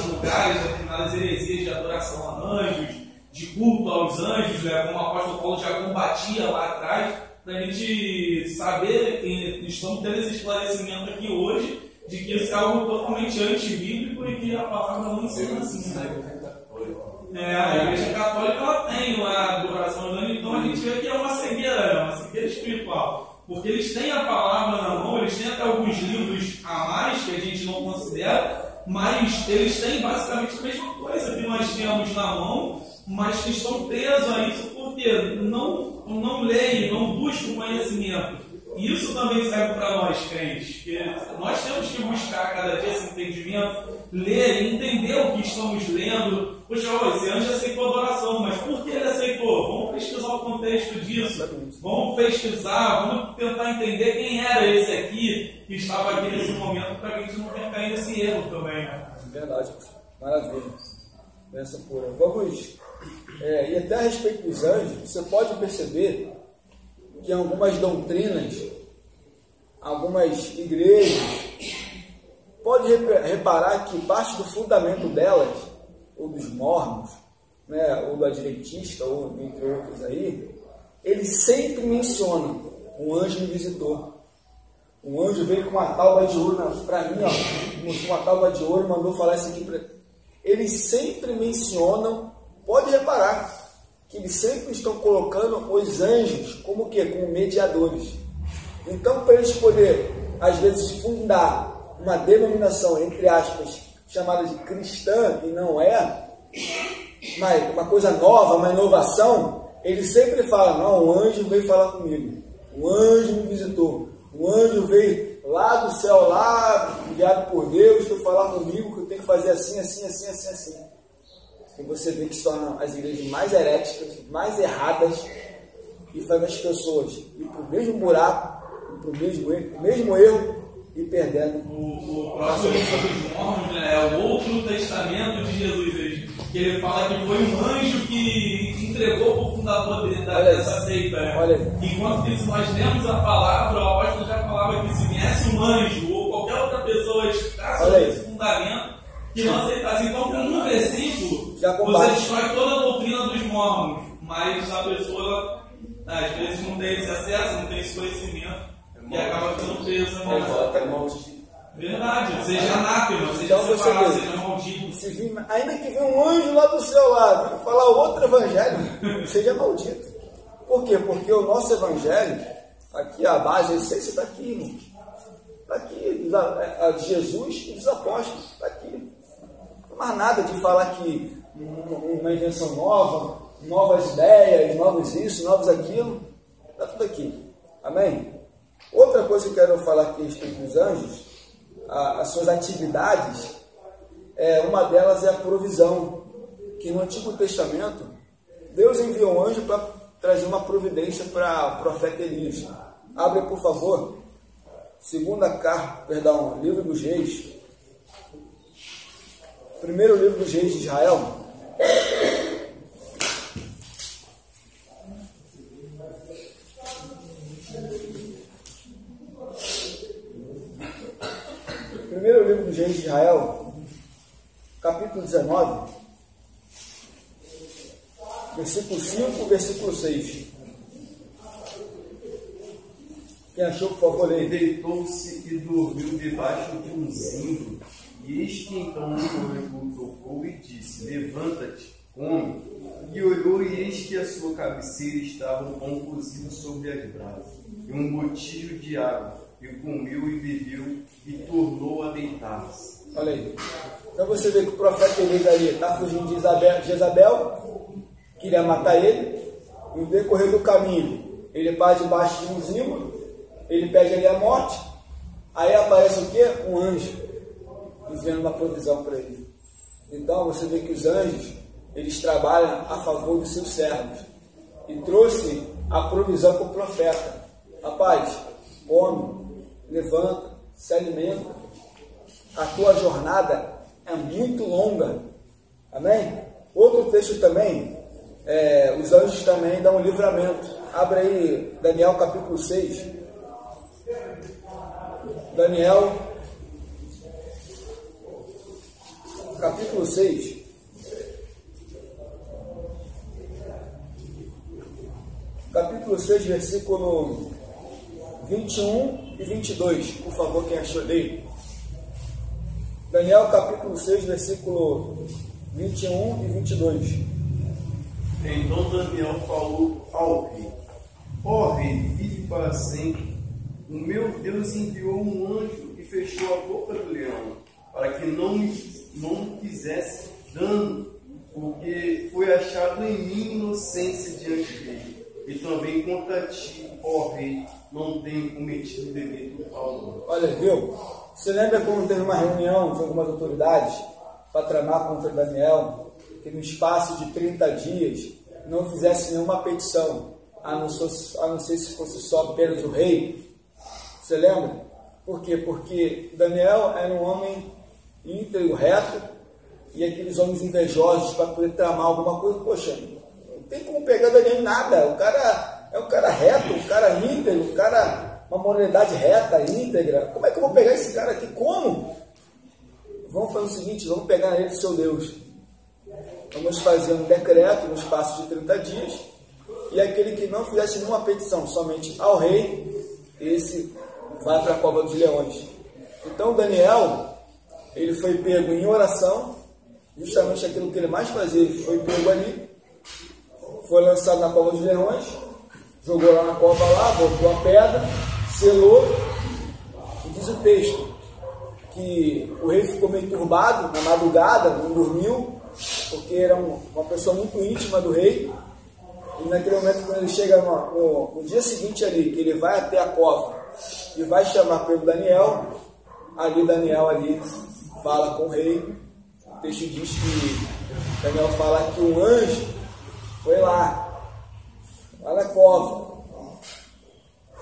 lugares, determinadas heresias de adoração a anjos, de culto aos anjos, né? Como o apóstolo Paulo já combatia lá atrás, para a gente saber que estamos tendo esse esclarecimento aqui hoje, de que isso é algo totalmente antibíblico e que a palavra não ensina assim, né? A Igreja Católica ela tem a adoração do anjo, então a gente vê que é uma cegueira espiritual. Porque eles têm a palavra na mão, eles têm até alguns livros a mais que a gente não considera, mas eles têm basicamente a mesma coisa que nós temos na mão, mas que estão presos a isso porque não leem, não buscam conhecimento. E isso também serve para nós, crentes, que nós temos que buscar cada dia esse entendimento, ler e entender o que estamos lendo. Poxa, esse anjo aceitou a adoração, mas por que ele aceitou? Vamos pesquisar o contexto disso, vamos pesquisar, vamos tentar entender quem era esse aqui que estava aqui nesse momento, para que a gente não tenha caído nesse erro também. Né? Verdade, maravilha. Pensa pura. Vamos, e até a respeito dos anjos, você pode perceber que em algumas doutrinas, algumas igrejas, pode reparar que parte do fundamento delas, ou dos mormons, né, ou do adventista, ou entre outros aí, eles sempre mencionam: um anjo me visitou. Um anjo veio com uma tábua de ouro para mim, mostrou uma tábua de ouro e mandou falar isso aqui para... Eles sempre mencionam, pode reparar, que eles sempre estão colocando os anjos como o quê? Como mediadores. Então, para eles poderem, às vezes, fundar uma denominação, entre aspas, chamada de cristã, e não é, mas uma coisa nova, uma inovação, eles sempre falam: não, um anjo veio falar comigo, um anjo me visitou, um anjo veio lá do céu, lá, enviado por Deus, para falar comigo que eu tenho que fazer assim, assim, assim, assim, assim. E você vê que se tornam as igrejas mais heréticas, mais erradas, e faz as pessoas ir para o mesmo buraco, para o mesmo erro, e perdendo. O próximo livro dos Mormons, né, é o outro testamento de Jesus, que ele fala que foi um anjo que entregou para o fundador dessa seita. Né? Enquanto que se nós lemos a palavra, o apóstolo já falava que se viesse um anjo ou qualquer outra pessoa explicar sobre esse fundamento, que não aceitasse. Então, com um versículo, você destrói toda a doutrina dos mormons, mas a pessoa, às vezes, não tem esse acesso, não tem esse conhecimento, e acaba ficando presa. Verdade, seja anátema, seja separado, seja maldito. Ainda que venha um anjo lá do céu, lá, falar outro evangelho, seja maldito. Por quê? Porque o nosso evangelho, aqui a base, a essência está aqui, irmão. Está aqui, a de Jesus e dos apóstolos, está aqui. Não há nada de falar que uma invenção nova, novas ideias, novos isso, novos aquilo, está tudo aqui. Amém? Outra coisa que eu quero falar aqui a respeito dos anjos, as suas atividades, uma delas é a provisão, que no Antigo Testamento, Deus enviou um anjo para trazer uma providência para o profeta Elias. Abre, por favor, livro dos Reis, primeiro livro dos Reis de Israel. Primeiro livro dos Reis de Israel, capítulo 19, versículo 5, versículo 6. Quem achou, por favor, E leia. deitou-se e dormiu debaixo de um zimbro. E eis que então o noivo tocou e disse: Levanta-te, come. E olhou, e eis que à sua cabeceira estava um pão cozido sobre as brasas, e um botilho de água. E comeu e bebeu, e tornou a deitar-se. Olha aí. Então você vê que o profeta Elias ali está fugindo de Jezabel, queria matar ele. E no decorrer do caminho, ele passa debaixo de um zimbro, ele pede ali a morte. Aí aparece o quê? Um anjo, dizendo uma provisão para ele. Então você vê que os anjos, eles trabalham a favor dos seus servos. E trouxe a provisão para o profeta. Rapaz, come, levanta, se alimenta. A tua jornada é muito longa. Amém? Outro texto também, os anjos também dão um livramento. Abre aí Daniel capítulo 6. Daniel capítulo 6. Capítulo 6, versículo 21 e 22. Por favor, quem achou, leia. Daniel capítulo 6, versículo 21 e 22. Então Daniel falou ao rei: Ó rei, vive para sempre. O meu Deus enviou um anjo e fechou a boca do leão, para que não me fizesse dano, porque foi achado em mim inocência diante dele. E também contra ti, ó rei, não tenho cometido delito algum. Olha, viu? Você lembra quando teve uma reunião de algumas autoridades para tramar contra Daniel, que no espaço de 30 dias não fizesse nenhuma petição, a não ser se fosse só apenas o rei? Você lembra? Por quê? Porque Daniel era um homem íntegro, reto, e aqueles homens invejosos para poder tramar alguma coisa, poxa, não tem como pegar Daniel em nada. O cara é um cara reto, um cara íntegro, um cara, uma moralidade reta, íntegra. Como é que eu vou pegar esse cara aqui? Como? Vamos fazer o seguinte, vamos pegar ele do seu Deus. Vamos fazer um decreto no espaço de 30 dias, e aquele que não fizesse nenhuma petição, somente ao rei, esse vai para a cova dos leões. Então Daniel, ele foi pego em oração, justamente aquilo que ele mais fazia, ele foi pego ali, foi lançado na cova dos leões, jogou lá na cova lá, botou a pedra, selou, e diz o texto que o rei ficou meio turbado na madrugada, não dormiu, porque era uma pessoa muito íntima do rei. E naquele momento, quando ele chega no dia seguinte ali, que ele vai até a cova e vai chamar pelo Daniel, Daniel fala com o rei. O texto diz que Daniel fala que um anjo foi lá na cova,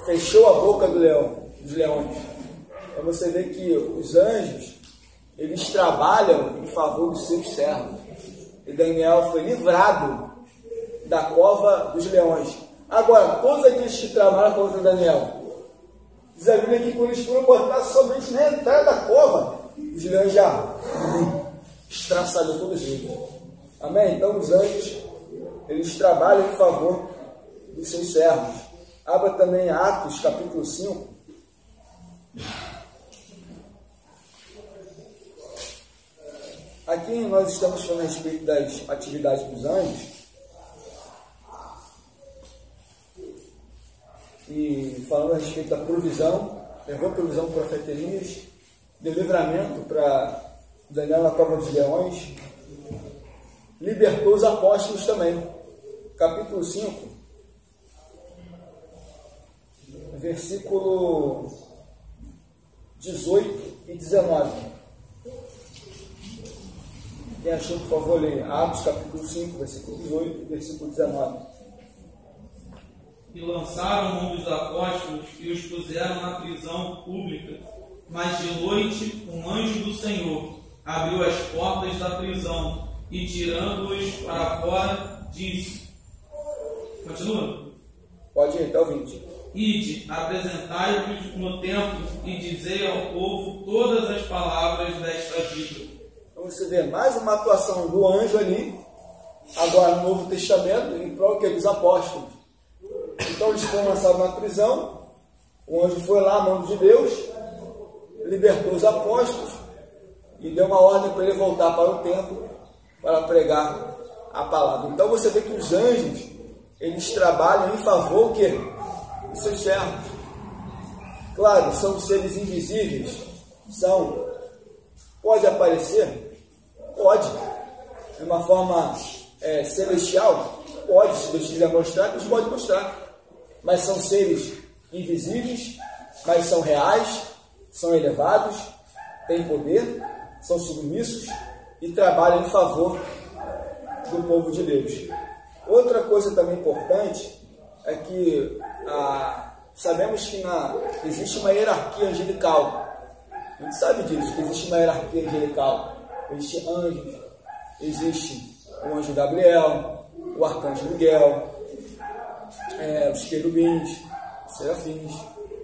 fechou a boca dos leões. Então você vê que os anjos, eles trabalham em favor dos seus servos. E Daniel foi livrado da cova dos leões. Agora, todos aqueles que trabalham contra Daniel, diz a Bíblia que quando eles foram botar somente na entrada da cova, os leões já estraçalhou todos eles. Amém? Então os anjos, eles trabalham em favor dos seus servos. Abra também Atos capítulo 5. Aqui nós estamos falando a respeito das atividades dos anjos. E falando a respeito da provisão, levou a provisão para o profeta Elias, deu livramento para Daniel na cova dos leões, libertou os apóstolos também. Capítulo 5, versículo 18 e 19. Quem achou, por favor, leia. Atos capítulo 5, versículo 18 e versículo 19. E lançaram mão dos apóstolos e os puseram na prisão pública. Mas de noite um anjo do Senhor abriu as portas da prisão e, tirando-os para fora, disse: Continua. Pode ir, até o 20. Ide, apresentai-vos no templo e dizei ao povo todas as palavras desta vida. Então você vê mais uma atuação do anjo ali, agora no Novo Testamento, em prol dos apóstolos. Então eles foram lançados na prisão, O anjo foi lá, a mão de Deus, libertou os apóstolos e deu uma ordem para ele voltar para o templo para pregar a palavra. Então você vê que os anjos, eles trabalham em favor o quê? Dos seus servos. Claro, são seres invisíveis, pode aparecer? Pode. De uma forma celestial? Pode, se Deus quiser mostrar, Deus pode mostrar. Mas são seres invisíveis, mas são reais, são elevados, têm poder, são submissos e trabalham em favor do povo de Deus. Outra coisa também importante é que sabemos que existe uma hierarquia angelical. A gente sabe disso, que existe uma hierarquia angelical. Existem anjos, existe o anjo Gabriel, o arcanjo Miguel, os querubins, os serafins.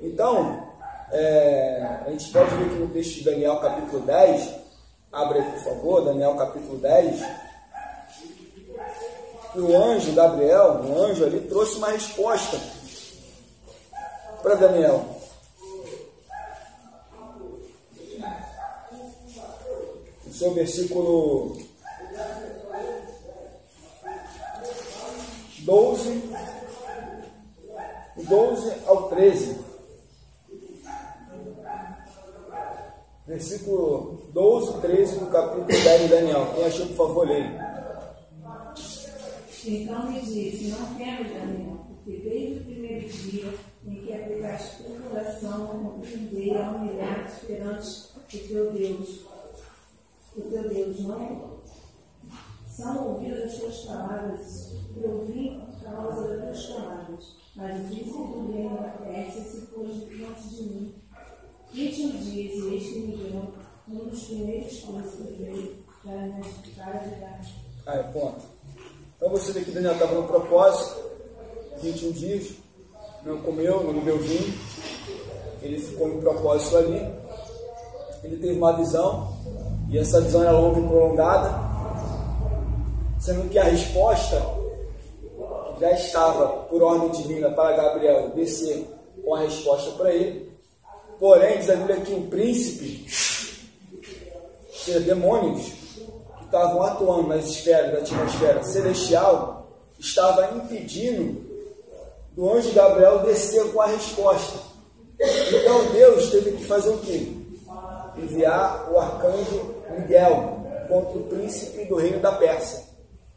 Então, a gente pode ver aqui no texto de Daniel capítulo 10, abre aí por favor, Daniel capítulo 10, que o anjo Gabriel, o anjo ali, trouxe uma resposta para Daniel. No seu versículo 12 ao 13. Versículo 12 e 13 do capítulo 10 de Daniel. Quem achou, por favor, leia. Então me disse: não temas, Daniel, porque desde o primeiro dia em que aplicaste teu coração, não aprendei a humilhar-te perante o teu Deus, não são ouvidas as tuas palavras, eu vim por causa das tuas palavras, mas o príncipe do reino da Pérsia se pôs diante de mim. 21 dias, e eis que Miguel, um dos primeiros príncipes, veio para me ajudar. Ponto. Então você vê que Daniel estava no propósito, 21 dias, não comeu, não bebeu vinho, ele ficou em propósito ali, ele teve uma visão, e essa visão era longa e prolongada, sendo que a resposta já estava por ordem divina para Gabriel descer com a resposta para ele. Porém, diz a Bíblia que um príncipe, demônios que estavam atuando nas esferas da atmosfera celestial, estava impedindo do anjo Gabriel descer com a resposta. Então Deus teve que fazer o quê? Enviar o arcanjo Miguel contra o príncipe do reino da Pérsia.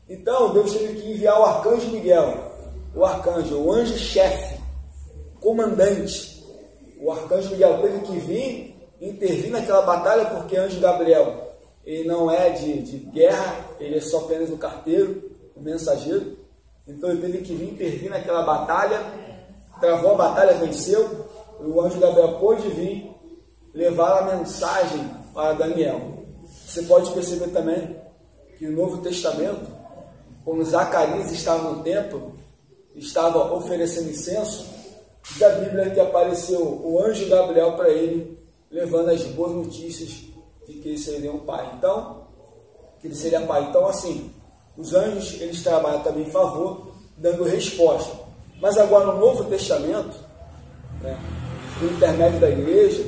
Então Deus teve que enviar o arcanjo Miguel, o anjo-chefe, comandante. O arcanjo Miguel teve que vir intervir naquela batalha, porque anjo Gabriel, ele não é de guerra, ele é só apenas um carteiro, um mensageiro. Então ele teve que vir intervir naquela batalha, travou a batalha, venceu. O anjo Gabriel pôde vir levar a mensagem para Daniel. Você pode perceber também que no Novo Testamento, quando Zacarias estava no templo, estava oferecendo incenso, diz a Bíblia que apareceu o anjo Gabriel para ele, levando as boas notícias de que ele seria um pai. Então, que ele seria pai. Então, assim, os anjos, eles trabalham também em favor, dando resposta. Mas agora no Novo Testamento, por intermédio da igreja,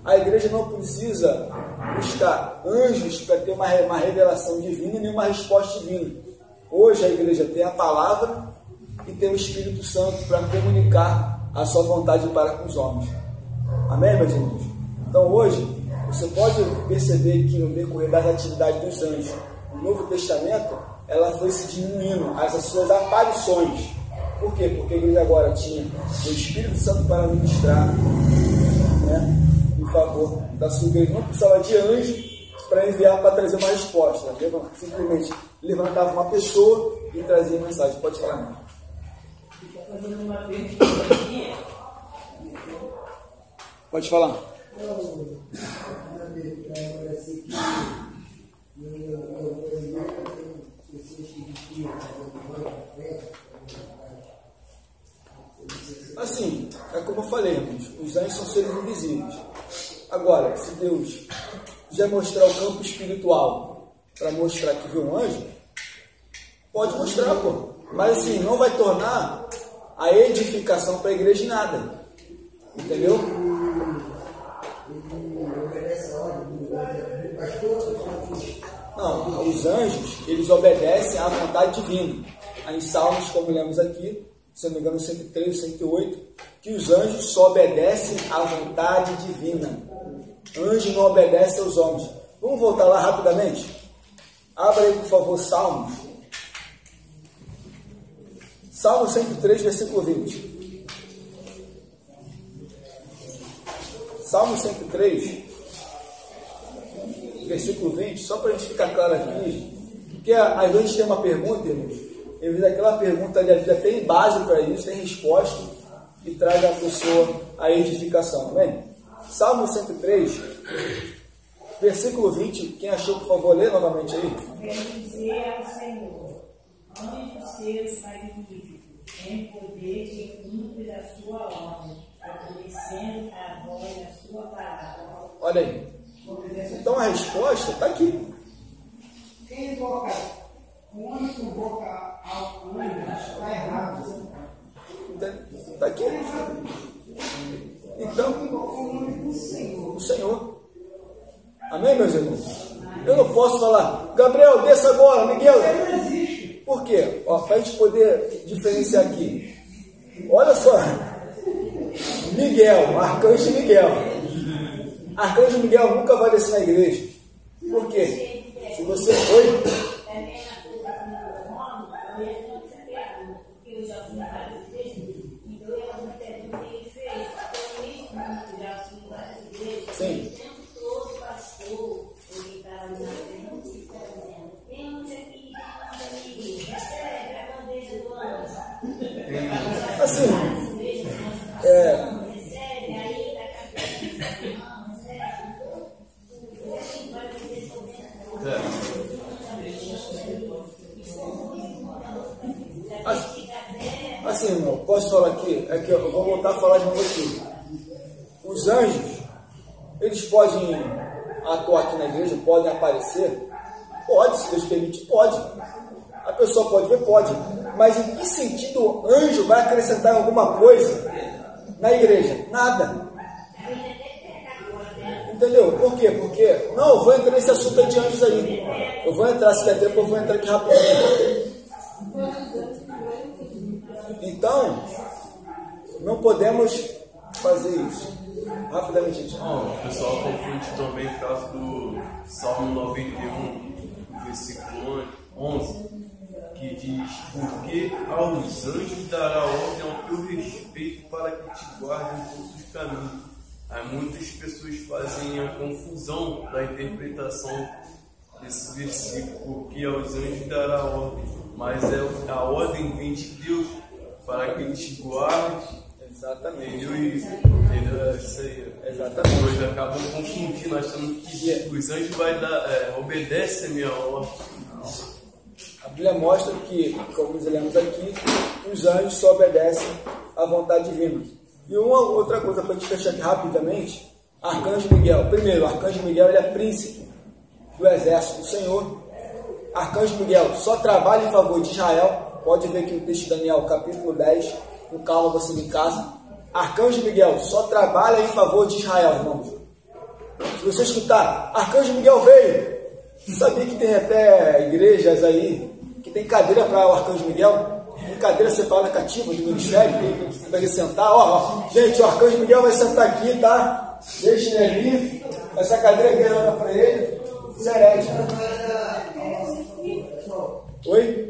a igreja não precisa buscar anjos para ter uma revelação divina nem uma resposta divina. Hoje a igreja tem a palavra e tem o Espírito Santo para comunicar a sua vontade para com os homens. Amém, meus irmãos? Então hoje, você pode perceber que no decorrer das atividades dos anjos, no Novo Testamento, ela foi se diminuindo as suas aparições. Por quê? Porque a igreja agora tinha o Espírito Santo para ministrar, em favor da sua igreja. Não precisava de anjo para enviar, para trazer uma resposta. Simplesmente levantava uma pessoa e trazia mensagem. Pode falar. Fazendo uma pergunta aqui. Pode falar. Assim, é como eu falei, irmãos, os anjos são seres invisíveis. Agora, se Deus quiser mostrar o campo espiritual para mostrar que viu um anjo, pode mostrar, pô. Mas assim, não vai tornar a edificação para a igreja em nada. Entendeu? Não, os anjos, eles obedecem à vontade divina. Aí em Salmos, como lemos aqui, se não me engano, 103, 108, que os anjos só obedecem à vontade divina. Anjo não obedece aos homens. Vamos voltar lá rapidamente? Abra aí, por favor, Salmos. Salmo 103, versículo 20. Salmo 103, versículo 20, só para a gente ficar claro aqui, porque às vezes tem uma pergunta, irmãos, às vezes aquela pergunta ali, a Bíblia tem base para isso, tem resposta, e traz a pessoa a edificação, amém? Salmo 103, versículo 20, quem achou, por favor, lê novamente aí. Bendizer ao Senhor, anjos seus magníficos, em poder de cumprir a sua ordem, obedecendo a voz da sua palavra. Olha aí. Então a resposta está aqui. Quem invoca, o homem que invoca ao anjo está errado. Está aqui. Então, o Senhor. Amém, meus irmãos? Eu não posso falar, Gabriel, desça agora, Miguel. Por quê? Para a gente poder diferenciar aqui. Olha só. Miguel, Arcanjo Miguel. Arcanjo Miguel nunca vai descer na igreja. Por quê? Se você foi... Sim. Assim, assim, irmão, posso falar aqui? É que eu vou voltar a falar de novo aqui. Os anjos, eles podem atuar aqui na igreja, podem aparecer? Pode, se Deus permite, pode. A pessoa pode ver, pode. Mas em que sentido o anjo vai acrescentar alguma coisa na igreja? Nada. Entendeu? Por quê? Porque, não, eu vou entrar nesse assunto aí de anjos aí. Eu vou entrar, se der tempo, eu vou entrar aqui rapidinho. Então, não podemos fazer isso. Rapidamente, gente. O pessoal confunde também por causa do Salmo 91, versículo 11, que diz: porque aos anjos dará ordem ao teu respeito para que te guardem em todos os caminhos. Aí muitas pessoas fazem a confusão da interpretação desse versículo, porque aos anjos dará ordem, mas a ordem vem de Deus para que te guarde. Exatamente. Entendeu? Isso aí. Exatamente. Hoje acabam confundindo, achando que os anjos obedecem a minha ordem. A Bíblia mostra que, como lemos aqui, os anjos só obedecem à vontade divina. E uma outra coisa para a gente fechar aqui rapidamente, Arcanjo Miguel. Primeiro, Arcanjo Miguel ele é príncipe do exército do Senhor. Arcanjo Miguel só trabalha em favor de Israel. Pode ver aqui no texto de Daniel, capítulo 10, com calma você em casa. Arcanjo Miguel só trabalha em favor de Israel, irmãos. Se você escutar, Arcanjo Miguel veio. Você sabia que tem até igrejas aí que tem cadeira para o Arcanjo Miguel? Tem cadeira separada cativa do ministério para ele sentar. Ó, gente, o Arcanjo Miguel vai sentar aqui, tá? Deixa ele ali. Essa cadeira aqui para ele. Isso é herético. Oi?